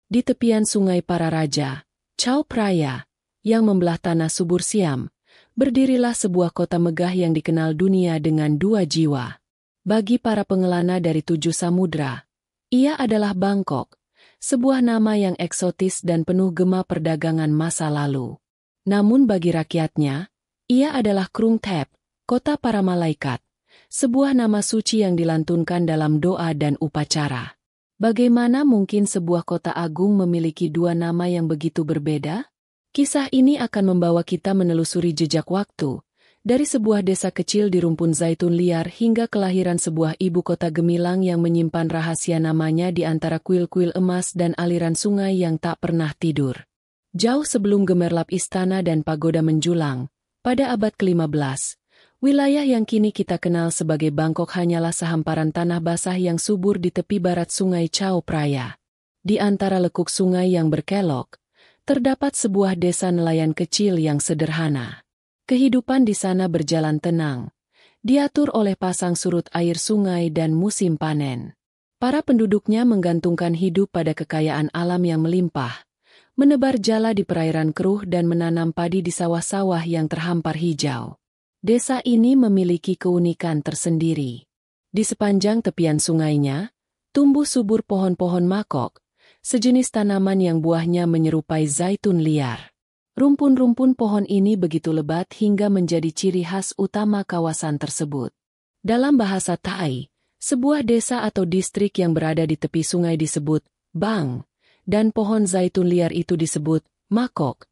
Di tepian sungai para raja, Chao Phraya, yang membelah tanah subur Siam, berdirilah sebuah kota megah yang dikenal dunia dengan 2 jiwa. Bagi para pengelana dari 7 samudra, ia adalah Bangkok, sebuah nama yang eksotis dan penuh gema perdagangan masa lalu. Namun bagi rakyatnya, ia adalah Krung Thep, kota para malaikat, sebuah nama suci yang dilantunkan dalam doa dan upacara. Bagaimana mungkin sebuah kota agung memiliki 2 nama yang begitu berbeda? Kisah ini akan membawa kita menelusuri jejak waktu, dari sebuah desa kecil di rumpun zaitun liar hingga kelahiran sebuah ibu kota gemilang yang menyimpan rahasia namanya di antara kuil-kuil emas dan aliran sungai yang tak pernah tidur. Jauh sebelum gemerlap istana dan pagoda menjulang, pada abad ke-15, wilayah yang kini kita kenal sebagai Bangkok hanyalah sehamparan tanah basah yang subur di tepi barat sungai Chao Phraya. Di antara lekuk sungai yang berkelok, terdapat sebuah desa nelayan kecil yang sederhana. Kehidupan di sana berjalan tenang, diatur oleh pasang surut air sungai dan musim panen. Para penduduknya menggantungkan hidup pada kekayaan alam yang melimpah, menebar jala di perairan keruh dan menanam padi di sawah-sawah yang terhampar hijau. Desa ini memiliki keunikan tersendiri. Di sepanjang tepian sungainya, tumbuh subur pohon-pohon makok, sejenis tanaman yang buahnya menyerupai zaitun liar. Rumpun-rumpun pohon ini begitu lebat hingga menjadi ciri khas utama kawasan tersebut. Dalam bahasa Thai, sebuah desa atau distrik yang berada di tepi sungai disebut Bang, dan pohon zaitun liar itu disebut makok.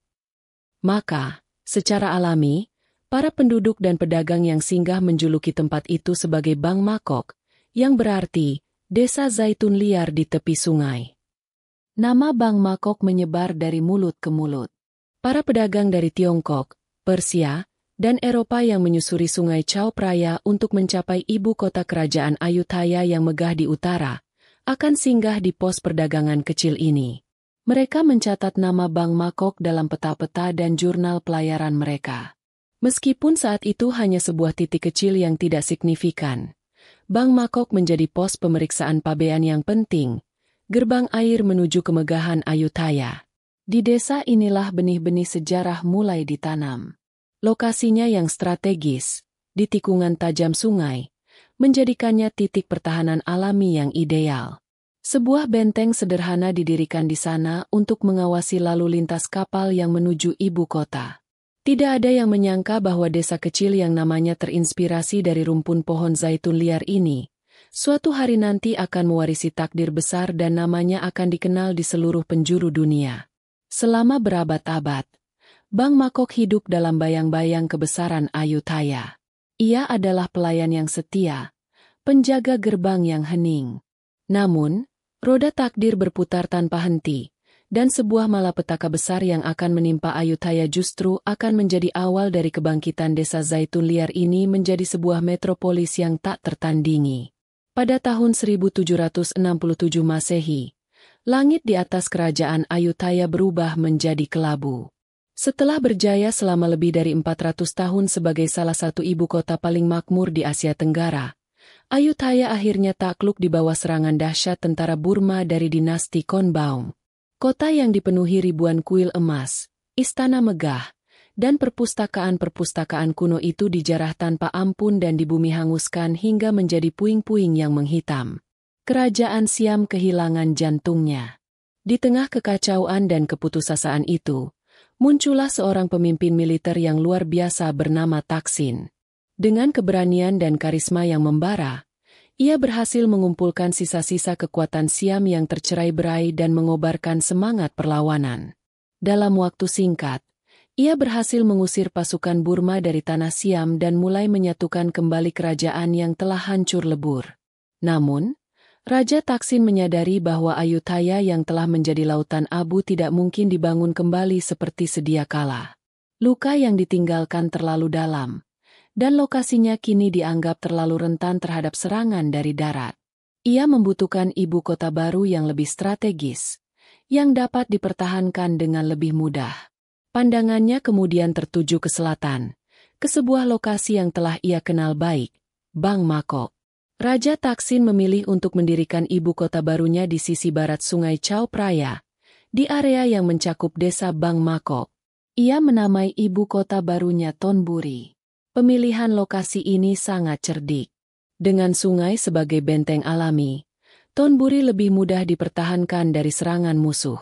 Maka, secara alami, para penduduk dan pedagang yang singgah menjuluki tempat itu sebagai Bang Makok, yang berarti desa zaitun liar di tepi sungai. Nama Bang Makok menyebar dari mulut ke mulut. Para pedagang dari Tiongkok, Persia, dan Eropa yang menyusuri sungai Chao Phraya untuk mencapai ibu kota kerajaan Ayutthaya yang megah di utara, akan singgah di pos perdagangan kecil ini. Mereka mencatat nama Bang Makok dalam peta-peta dan jurnal pelayaran mereka. Meskipun saat itu hanya sebuah titik kecil yang tidak signifikan, Bang Makok menjadi pos pemeriksaan pabean yang penting, gerbang air menuju kemegahan Ayutthaya. Di desa inilah benih-benih sejarah mulai ditanam. Lokasinya yang strategis, di tikungan tajam sungai, menjadikannya titik pertahanan alami yang ideal. Sebuah benteng sederhana didirikan di sana untuk mengawasi lalu lintas kapal yang menuju ibu kota. Tidak ada yang menyangka bahwa desa kecil yang namanya terinspirasi dari rumpun pohon zaitun liar ini, suatu hari nanti akan mewarisi takdir besar dan namanya akan dikenal di seluruh penjuru dunia. Selama berabad-abad, Bang Makok hidup dalam bayang-bayang kebesaran Ayutthaya. Ia adalah pelayan yang setia, penjaga gerbang yang hening. Namun, roda takdir berputar tanpa henti, dan sebuah malapetaka besar yang akan menimpa Ayutthaya justru akan menjadi awal dari kebangkitan desa zaitun liar ini menjadi sebuah metropolis yang tak tertandingi. Pada tahun 1767 Masehi, langit di atas kerajaan Ayutthaya berubah menjadi kelabu. Setelah berjaya selama lebih dari 400 tahun sebagai salah satu ibu kota paling makmur di Asia Tenggara, Ayutthaya akhirnya takluk di bawah serangan dahsyat tentara Burma dari dinasti Konbaung. Kota yang dipenuhi ribuan kuil emas, istana megah, dan perpustakaan-perpustakaan kuno itu dijarah tanpa ampun dan di bumi hanguskan hingga menjadi puing-puing yang menghitam. Kerajaan Siam kehilangan jantungnya. Di tengah kekacauan dan keputusasaan itu, muncullah seorang pemimpin militer yang luar biasa bernama Taksin. Dengan keberanian dan karisma yang membara, ia berhasil mengumpulkan sisa-sisa kekuatan Siam yang tercerai-berai dan mengobarkan semangat perlawanan. Dalam waktu singkat, ia berhasil mengusir pasukan Burma dari tanah Siam dan mulai menyatukan kembali kerajaan yang telah hancur lebur. Namun, Raja Taksin menyadari bahwa Ayutthaya yang telah menjadi lautan abu tidak mungkin dibangun kembali seperti sedia kala. Luka yang ditinggalkan terlalu dalam, dan lokasinya kini dianggap terlalu rentan terhadap serangan dari darat. Ia membutuhkan ibu kota baru yang lebih strategis, yang dapat dipertahankan dengan lebih mudah. Pandangannya kemudian tertuju ke selatan, ke sebuah lokasi yang telah ia kenal baik, Bang Makok. Raja Taksin memilih untuk mendirikan ibu kota barunya di sisi barat sungai Chao Phraya, di area yang mencakup desa Bang Makok. Ia menamai ibu kota barunya Thonburi. Pemilihan lokasi ini sangat cerdik. Dengan sungai sebagai benteng alami, Thonburi lebih mudah dipertahankan dari serangan musuh.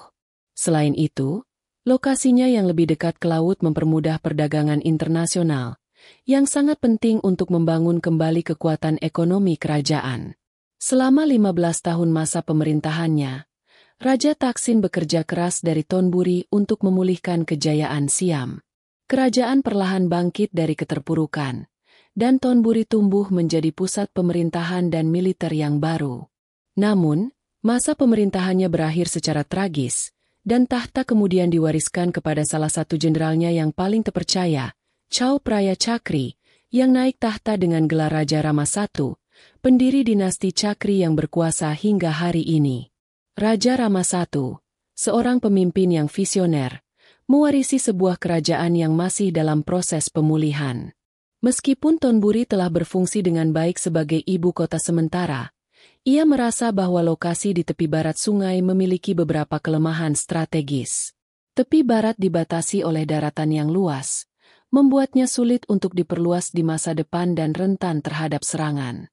Selain itu, lokasinya yang lebih dekat ke laut mempermudah perdagangan internasional, yang sangat penting untuk membangun kembali kekuatan ekonomi kerajaan. Selama 15 tahun masa pemerintahannya, Raja Taksin bekerja keras dari Thonburi untuk memulihkan kejayaan Siam. Kerajaan perlahan bangkit dari keterpurukan, dan Thonburi tumbuh menjadi pusat pemerintahan dan militer yang baru. Namun, masa pemerintahannya berakhir secara tragis, dan tahta kemudian diwariskan kepada salah satu jenderalnya yang paling terpercaya, Chao Phraya Chakri, yang naik tahta dengan gelar Raja Rama I, pendiri dinasti Chakri yang berkuasa hingga hari ini. Raja Rama I, seorang pemimpin yang visioner, mewarisi sebuah kerajaan yang masih dalam proses pemulihan. Meskipun Thonburi telah berfungsi dengan baik sebagai ibu kota sementara, ia merasa bahwa lokasi di tepi barat sungai memiliki beberapa kelemahan strategis. Tepi barat dibatasi oleh daratan yang luas, membuatnya sulit untuk diperluas di masa depan dan rentan terhadap serangan.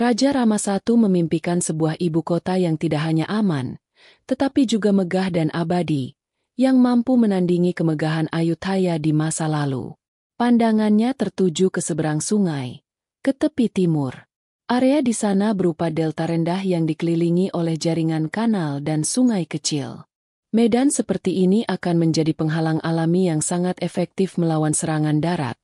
Raja Rama I memimpikan sebuah ibu kota yang tidak hanya aman, tetapi juga megah dan abadi, yang mampu menandingi kemegahan Ayutthaya di masa lalu. Pandangannya tertuju ke seberang sungai, ke tepi timur. Area di sana berupa delta rendah yang dikelilingi oleh jaringan kanal dan sungai kecil. Medan seperti ini akan menjadi penghalang alami yang sangat efektif melawan serangan darat,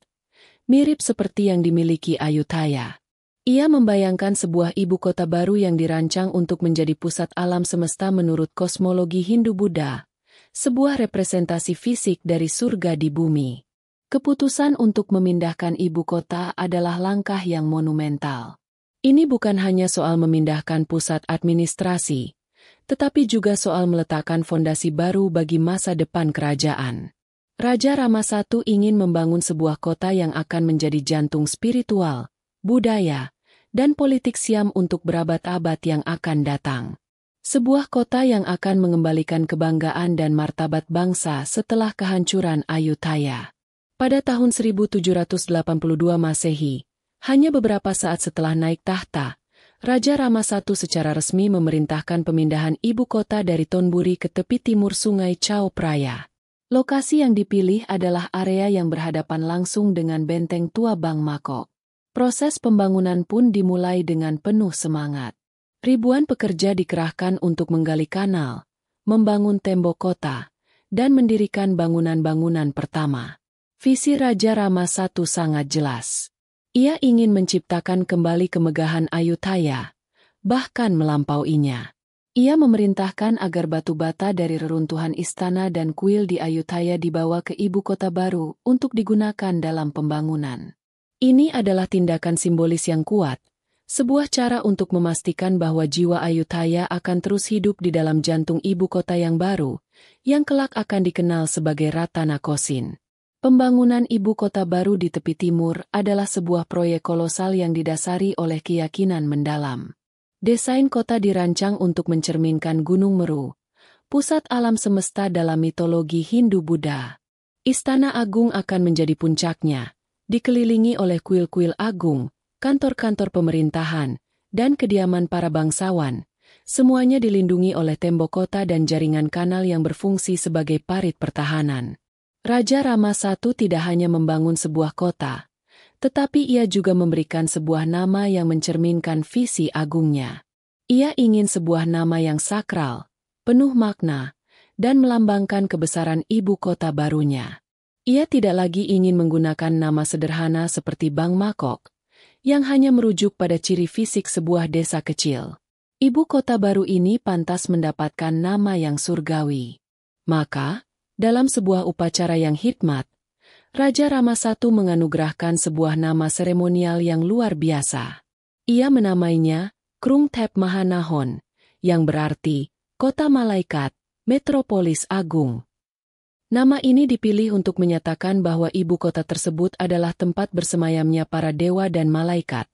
mirip seperti yang dimiliki Ayutthaya. Ia membayangkan sebuah ibu kota baru yang dirancang untuk menjadi pusat alam semesta menurut kosmologi Hindu-Buddha, sebuah representasi fisik dari surga di bumi. Keputusan untuk memindahkan ibu kota adalah langkah yang monumental. Ini bukan hanya soal memindahkan pusat administrasi, tetapi juga soal meletakkan fondasi baru bagi masa depan kerajaan. Raja Rama I ingin membangun sebuah kota yang akan menjadi jantung spiritual, budaya, dan politik Siam untuk berabad-abad yang akan datang. Sebuah kota yang akan mengembalikan kebanggaan dan martabat bangsa setelah kehancuran Ayutthaya. Pada tahun 1782 Masehi, hanya beberapa saat setelah naik tahta, Raja Rama I secara resmi memerintahkan pemindahan ibu kota dari Thonburi ke tepi timur sungai Chao Phraya. Lokasi yang dipilih adalah area yang berhadapan langsung dengan benteng tua Bang Makok. Proses pembangunan pun dimulai dengan penuh semangat. Ribuan pekerja dikerahkan untuk menggali kanal, membangun tembok kota, dan mendirikan bangunan-bangunan pertama. Visi Raja Rama I sangat jelas. Ia ingin menciptakan kembali kemegahan Ayutthaya, bahkan melampauinya. Ia memerintahkan agar batu bata dari reruntuhan istana dan kuil di Ayutthaya dibawa ke ibu kota baru untuk digunakan dalam pembangunan. Ini adalah tindakan simbolis yang kuat, sebuah cara untuk memastikan bahwa jiwa Ayutthaya akan terus hidup di dalam jantung ibu kota yang baru, yang kelak akan dikenal sebagai Ratanakosin. Pembangunan ibu kota baru di tepi timur adalah sebuah proyek kolosal yang didasari oleh keyakinan mendalam. Desain kota dirancang untuk mencerminkan Gunung Meru, pusat alam semesta dalam mitologi Hindu-Buddha. Istana Agung akan menjadi puncaknya, dikelilingi oleh kuil-kuil agung, kantor-kantor pemerintahan, dan kediaman para bangsawan. Semuanya dilindungi oleh tembok kota dan jaringan kanal yang berfungsi sebagai parit pertahanan. Raja Rama I tidak hanya membangun sebuah kota, tetapi ia juga memberikan sebuah nama yang mencerminkan visi agungnya. Ia ingin sebuah nama yang sakral, penuh makna, dan melambangkan kebesaran ibu kota barunya. Ia tidak lagi ingin menggunakan nama sederhana seperti Bang Makok, yang hanya merujuk pada ciri fisik sebuah desa kecil. Ibu kota baru ini pantas mendapatkan nama yang surgawi. Maka, dalam sebuah upacara yang hikmat, Raja Rama I menganugerahkan sebuah nama seremonial yang luar biasa. Ia menamainya Krung Thep Mahanahon, yang berarti Kota Malaikat, Metropolis Agung. Nama ini dipilih untuk menyatakan bahwa ibu kota tersebut adalah tempat bersemayamnya para dewa dan malaikat,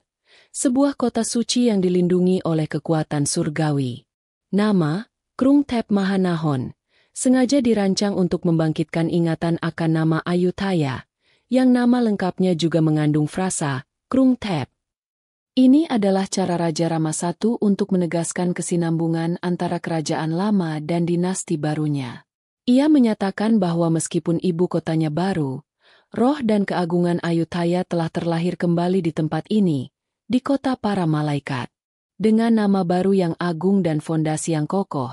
sebuah kota suci yang dilindungi oleh kekuatan surgawi. Nama Krung Thep Mahanahon sengaja dirancang untuk membangkitkan ingatan akan nama Ayutthaya, yang nama lengkapnya juga mengandung frasa, Krung Thep. Ini adalah cara Raja Rama I untuk menegaskan kesinambungan antara kerajaan lama dan dinasti barunya. Ia menyatakan bahwa meskipun ibu kotanya baru, roh dan keagungan Ayutthaya telah terlahir kembali di tempat ini, di kota para malaikat. Dengan nama baru yang agung dan fondasi yang kokoh,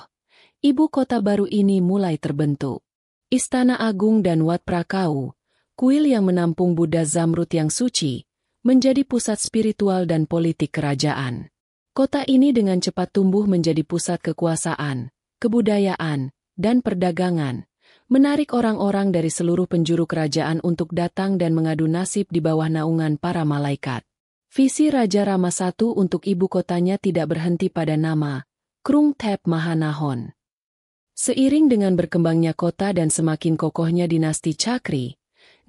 ibu kota baru ini mulai terbentuk. Istana Agung dan Wat Prakau, kuil yang menampung Buddha Zamrud yang suci, menjadi pusat spiritual dan politik kerajaan. Kota ini dengan cepat tumbuh menjadi pusat kekuasaan, kebudayaan, dan perdagangan, menarik orang-orang dari seluruh penjuru kerajaan untuk datang dan mengadu nasib di bawah naungan para malaikat. Visi Raja Rama I untuk ibu kotanya tidak berhenti pada nama, Krung Thep Mahanahon. Seiring dengan berkembangnya kota dan semakin kokohnya dinasti Chakri,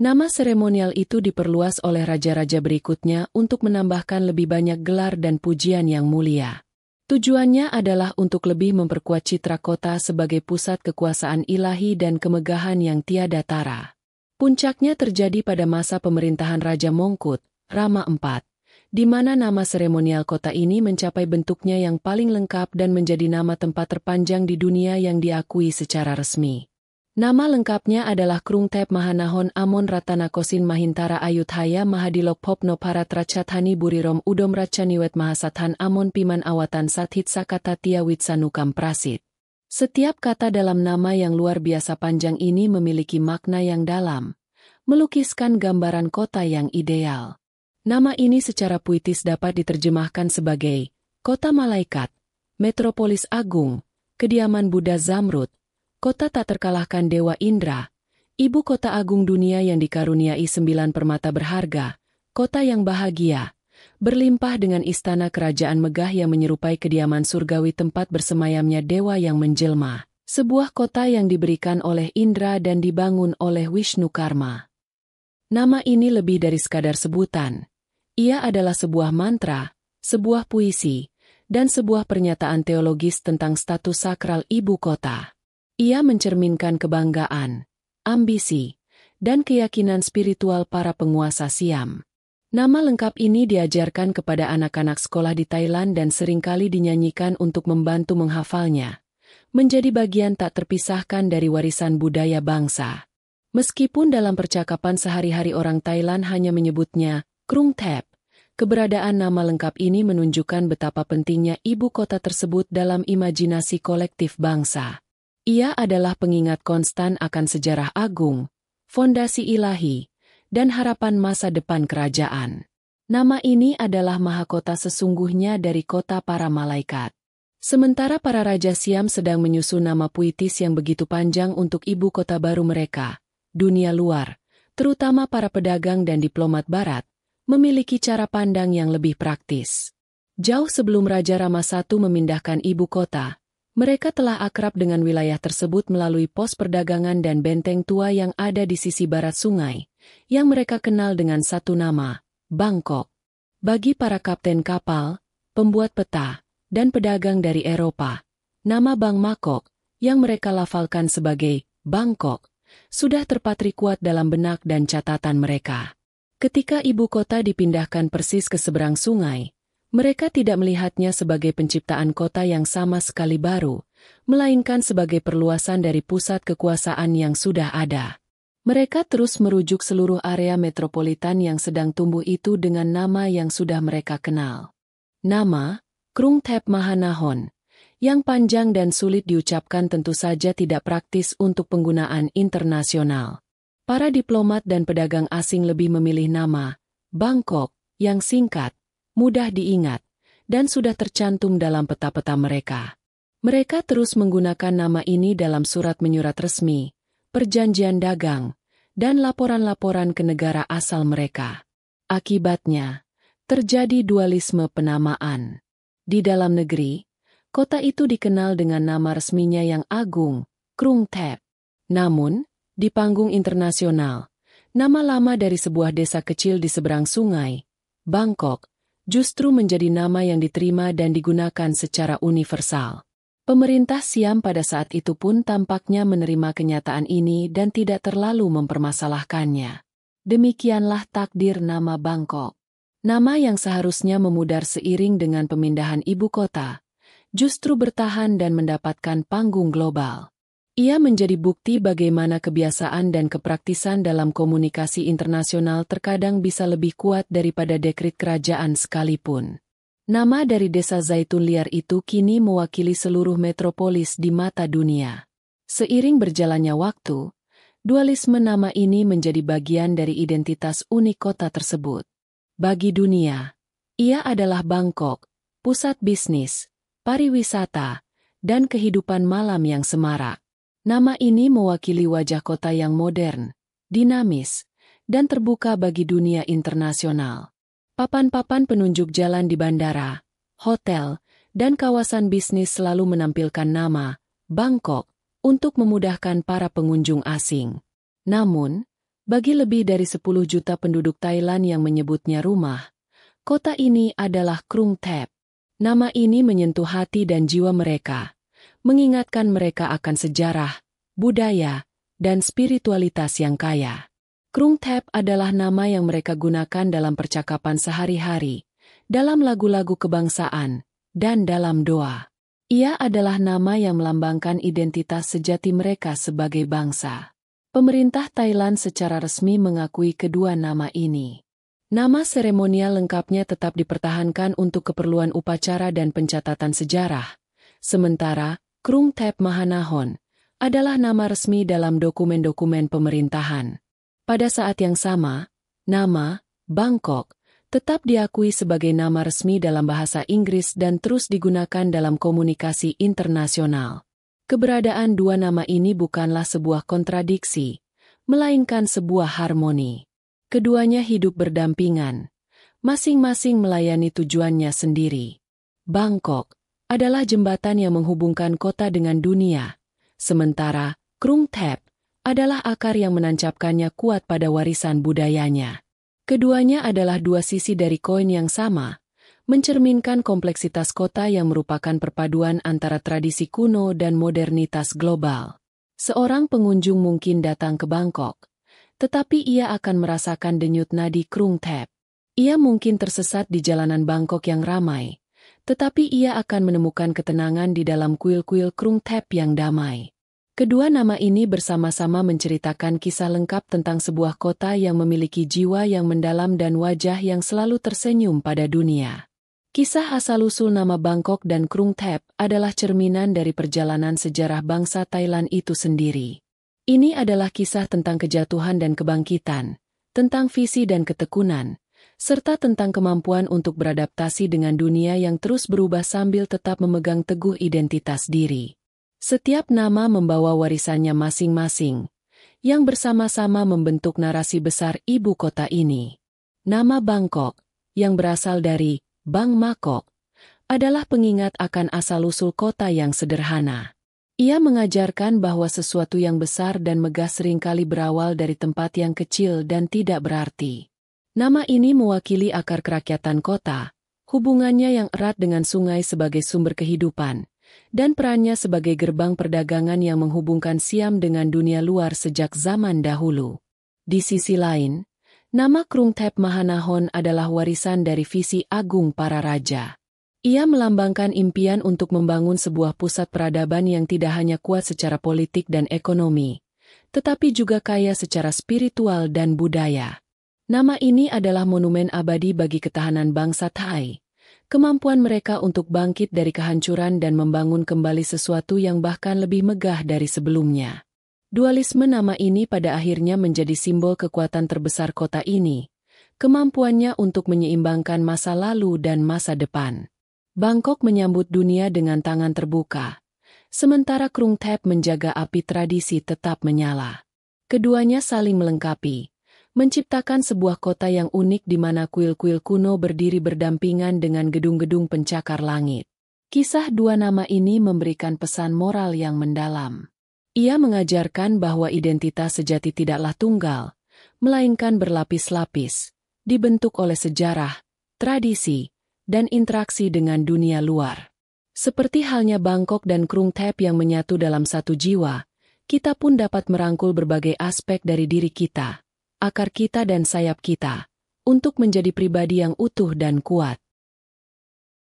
nama seremonial itu diperluas oleh raja-raja berikutnya untuk menambahkan lebih banyak gelar dan pujian yang mulia. Tujuannya adalah untuk lebih memperkuat citra kota sebagai pusat kekuasaan ilahi dan kemegahan yang tiada tara. Puncaknya terjadi pada masa pemerintahan Raja Mongkut, Rama IV, di mana nama seremonial kota ini mencapai bentuknya yang paling lengkap dan menjadi nama tempat terpanjang di dunia yang diakui secara resmi. Nama lengkapnya adalah Krung Thep Mahanahon Amon Ratanakosin Mahintara Ayutthaya Mahadilok Popno Paratrachathani Burirom Udom Rachaniwet Mahasathan Amon Piman Awatan Sathit Sakata Tiawit Sanukam Prasit. Setiap kata dalam nama yang luar biasa panjang ini memiliki makna yang dalam, melukiskan gambaran kota yang ideal. Nama ini secara puitis dapat diterjemahkan sebagai Kota Malaikat, Metropolis Agung, Kediaman Buddha Zamrud, Kota tak terkalahkan Dewa Indra, Ibu Kota Agung Dunia yang dikaruniai 9 permata berharga, kota yang bahagia, berlimpah dengan istana kerajaan megah yang menyerupai kediaman surgawi tempat bersemayamnya dewa yang menjelma, sebuah kota yang diberikan oleh Indra dan dibangun oleh Wisnu Karma. Nama ini lebih dari sekadar sebutan. Ia adalah sebuah mantra, sebuah puisi, dan sebuah pernyataan teologis tentang status sakral ibu kota. Ia mencerminkan kebanggaan, ambisi, dan keyakinan spiritual para penguasa Siam. Nama lengkap ini diajarkan kepada anak-anak sekolah di Thailand dan seringkali dinyanyikan untuk membantu menghafalnya, menjadi bagian tak terpisahkan dari warisan budaya bangsa. Meskipun dalam percakapan sehari-hari orang Thailand hanya menyebutnya Krung Thep, keberadaan nama lengkap ini menunjukkan betapa pentingnya ibu kota tersebut dalam imajinasi kolektif bangsa. Ia adalah pengingat konstan akan sejarah agung, fondasi ilahi, dan harapan masa depan kerajaan. Nama ini adalah mahakota sesungguhnya dari kota para malaikat. Sementara para raja Siam sedang menyusun nama puitis yang begitu panjang untuk ibu kota baru mereka, dunia luar, terutama para pedagang dan diplomat barat, memiliki cara pandang yang lebih praktis. Jauh sebelum Raja Rama I memindahkan ibu kota, mereka telah akrab dengan wilayah tersebut melalui pos perdagangan dan benteng tua yang ada di sisi barat sungai, yang mereka kenal dengan satu nama, Bangkok. Bagi para kapten kapal, pembuat peta, dan pedagang dari Eropa, nama Bang Makok, yang mereka lafalkan sebagai Bangkok, sudah terpatri kuat dalam benak dan catatan mereka. Ketika ibu kota dipindahkan persis ke seberang sungai, mereka tidak melihatnya sebagai penciptaan kota yang sama sekali baru, melainkan sebagai perluasan dari pusat kekuasaan yang sudah ada. Mereka terus merujuk seluruh area metropolitan yang sedang tumbuh itu dengan nama yang sudah mereka kenal. Nama, Krung Thep Mahanahon, yang panjang dan sulit diucapkan tentu saja tidak praktis untuk penggunaan internasional. Para diplomat dan pedagang asing lebih memilih nama, Bangkok, yang singkat, mudah diingat, dan sudah tercantum dalam peta-peta mereka. Mereka terus menggunakan nama ini dalam surat menyurat resmi, perjanjian dagang, dan laporan-laporan ke negara asal mereka. Akibatnya, terjadi dualisme penamaan. Di dalam negeri, kota itu dikenal dengan nama resminya yang agung, Krung Thep. Namun, di panggung internasional, nama lama dari sebuah desa kecil di seberang sungai, Bangkok, justru menjadi nama yang diterima dan digunakan secara universal. Pemerintah Siam pada saat itu pun tampaknya menerima kenyataan ini dan tidak terlalu mempermasalahkannya. Demikianlah takdir nama Bangkok. Nama yang seharusnya memudar seiring dengan pemindahan ibu kota, justru bertahan dan mendapatkan panggung global. Ia menjadi bukti bagaimana kebiasaan dan kepraktisan dalam komunikasi internasional terkadang bisa lebih kuat daripada dekret kerajaan sekalipun. Nama dari desa zaitun liar itu kini mewakili seluruh metropolis di mata dunia. Seiring berjalannya waktu, dualisme nama ini menjadi bagian dari identitas unik kota tersebut. Bagi dunia, ia adalah Bangkok, pusat bisnis, pariwisata, dan kehidupan malam yang semarak. Nama ini mewakili wajah kota yang modern, dinamis, dan terbuka bagi dunia internasional. Papan-papan penunjuk jalan di bandara, hotel, dan kawasan bisnis selalu menampilkan nama Bangkok untuk memudahkan para pengunjung asing. Namun, bagi lebih dari 10 juta penduduk Thailand yang menyebutnya rumah, kota ini adalah Krung Thep. Nama ini menyentuh hati dan jiwa mereka, mengingatkan mereka akan sejarah, budaya, dan spiritualitas yang kaya. Krung Thep adalah nama yang mereka gunakan dalam percakapan sehari-hari, dalam lagu-lagu kebangsaan, dan dalam doa. Ia adalah nama yang melambangkan identitas sejati mereka sebagai bangsa. Pemerintah Thailand secara resmi mengakui kedua nama ini. Nama seremonial lengkapnya tetap dipertahankan untuk keperluan upacara dan pencatatan sejarah. Sementara, Krung Thep Mahanahon adalah nama resmi dalam dokumen-dokumen pemerintahan. Pada saat yang sama, nama Bangkok tetap diakui sebagai nama resmi dalam bahasa Inggris dan terus digunakan dalam komunikasi internasional. Keberadaan dua nama ini bukanlah sebuah kontradiksi, melainkan sebuah harmoni. Keduanya hidup berdampingan, masing-masing melayani tujuannya sendiri. Bangkok adalah jembatan yang menghubungkan kota dengan dunia, sementara Krung Thep adalah akar yang menancapkannya kuat pada warisan budayanya. Keduanya adalah dua sisi dari koin yang sama, mencerminkan kompleksitas kota yang merupakan perpaduan antara tradisi kuno dan modernitas global. Seorang pengunjung mungkin datang ke Bangkok, tetapi ia akan merasakan denyut nadi Krung Thep. Ia mungkin tersesat di jalanan Bangkok yang ramai, tetapi ia akan menemukan ketenangan di dalam kuil-kuil Krung Thep yang damai. Kedua nama ini bersama-sama menceritakan kisah lengkap tentang sebuah kota yang memiliki jiwa yang mendalam dan wajah yang selalu tersenyum pada dunia. Kisah asal-usul nama Bangkok dan Krung Thep adalah cerminan dari perjalanan sejarah bangsa Thailand itu sendiri. Ini adalah kisah tentang kejatuhan dan kebangkitan, tentang visi dan ketekunan, serta tentang kemampuan untuk beradaptasi dengan dunia yang terus berubah sambil tetap memegang teguh identitas diri. Setiap nama membawa warisannya masing-masing, yang bersama-sama membentuk narasi besar ibu kota ini. Nama Bangkok, yang berasal dari Bang Makok, adalah pengingat akan asal-usul kota yang sederhana. Ia mengajarkan bahwa sesuatu yang besar dan megah seringkali berawal dari tempat yang kecil dan tidak berarti. Nama ini mewakili akar kerakyatan kota, hubungannya yang erat dengan sungai sebagai sumber kehidupan, dan perannya sebagai gerbang perdagangan yang menghubungkan Siam dengan dunia luar sejak zaman dahulu. Di sisi lain, nama Krung Thep Mahanahon adalah warisan dari visi agung para raja. Ia melambangkan impian untuk membangun sebuah pusat peradaban yang tidak hanya kuat secara politik dan ekonomi, tetapi juga kaya secara spiritual dan budaya. Nama ini adalah monumen abadi bagi ketahanan bangsa Thai, kemampuan mereka untuk bangkit dari kehancuran dan membangun kembali sesuatu yang bahkan lebih megah dari sebelumnya. Dualisme nama ini pada akhirnya menjadi simbol kekuatan terbesar kota ini, kemampuannya untuk menyeimbangkan masa lalu dan masa depan. Bangkok menyambut dunia dengan tangan terbuka, sementara Krung Thep menjaga api tradisi tetap menyala. Keduanya saling melengkapi, menciptakan sebuah kota yang unik di mana kuil-kuil kuno berdiri berdampingan dengan gedung-gedung pencakar langit. Kisah dua nama ini memberikan pesan moral yang mendalam. Ia mengajarkan bahwa identitas sejati tidaklah tunggal, melainkan berlapis-lapis, dibentuk oleh sejarah, tradisi, dan interaksi dengan dunia luar. Seperti halnya Bangkok dan Krung Thep yang menyatu dalam satu jiwa, kita pun dapat merangkul berbagai aspek dari diri kita, akar kita dan sayap kita, untuk menjadi pribadi yang utuh dan kuat.